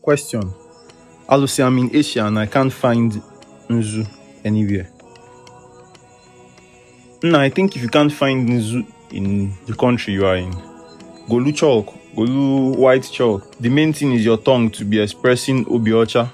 Question. Alusi, I'm in Asia and I can't find Nzu anywhere. No, I think if you can't find Nzu in the country you are in, go lu chalk, go lu white chalk. The main thing is your tongue to be expressing obiocha,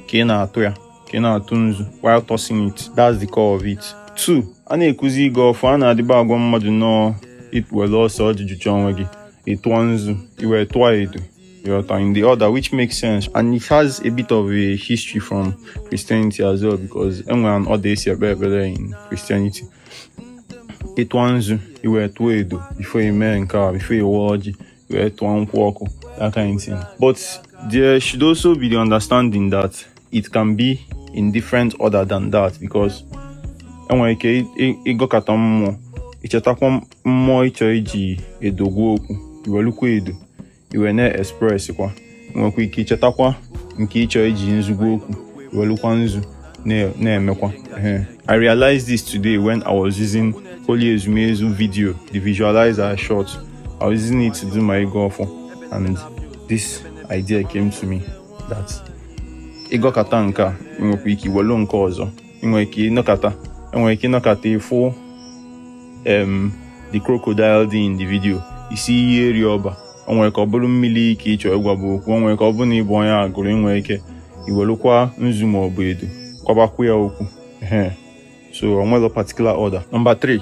kena atoya, kena atunzu, while tossing it. That's the core of it. 2. Ana-ekuzi go for ana adiba agwa mmadu no it well also jijucha onwegi. Etwanzu, you were twaedu. You're in the order, which makes sense, and it has a bit of a history from Christianity as well, because everyone other is better in Christianity. Etwanzu, you were twaedu before you met car, before you watch, you were twankwoko, that kind of thing. But there should also be the understanding that it can be in different order than that, because enwere ego kata mmụọ ichetakwa mmụọ icho iji edogwu okwu iwelukwa edo iwe na-express kwa nwekwa ike ichetakwa nke icho iji nzugwu okwu iwelukwa nzu na-emekwa. I realized this today when I was using Holy Ezumezu video, the visualizer I shot. I was using it to do my golf, and this idea came to me that ego kata nka nwekwa ike iwelu nke ọzọ nwekwa ike inokata ifo the crocodile dị in the video isi ihe eri ọba onwere ka ọ bụrụ mmiri ike ịchọ ịgwabụ okwu, onwere ka ọ bụrụ na ịbụ onye agụrụ enwere ike iwelukwa nzu ma ọ bụ edo kwabakwu ya okwu. So onwere a particular order. Number 3,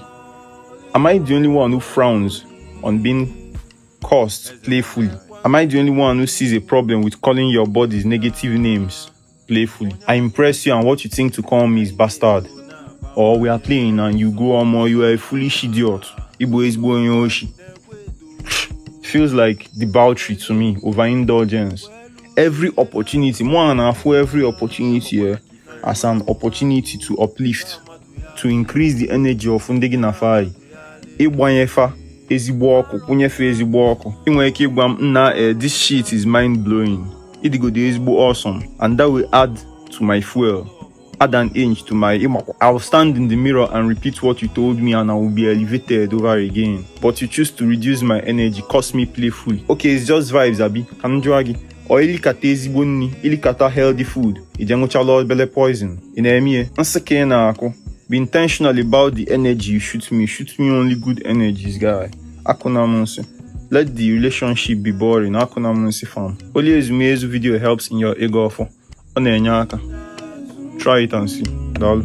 am I the only one who frowns on being cursed playfully? Am I the only one who sees a problem with calling your bodies negative names playfully? I impress you and what you think to call me is bastard. Or we are playing and you go on more, you are a foolish idiot. Igbo is going yoshi. Feels like debauchery to me, overindulgence. Every opportunity, more than half every opportunity here, as an opportunity to uplift, to increase the energy of Ndegi Nafai. Igbanyefa ezigbo ọkụ, kunyefe ezigbo ọkụ. Inwe ike igwa m na this shit is mind blowing. Idigo dey ezigbo awesome, and that will add to my fuel. Add an inch to my imako. I'll stand in the mirror and repeat what you told me and I will be elevated over again. But you choose to reduce my energy, curse me playfully. Okay, it's just vibes, Abi. Kanujwagi. Or ilikata ezigbo nni, ilikata healthy food. Ijengucha Lord Belle poison. Inemie. Nseke na ako. Be intentional about the energy you shoot me. Shoot me only good energies, guy. Akuna monse. Let the relationship be boring. Akuna monse fam. Holy Ezumezu video helps in your ego for. Try it and see. Dal.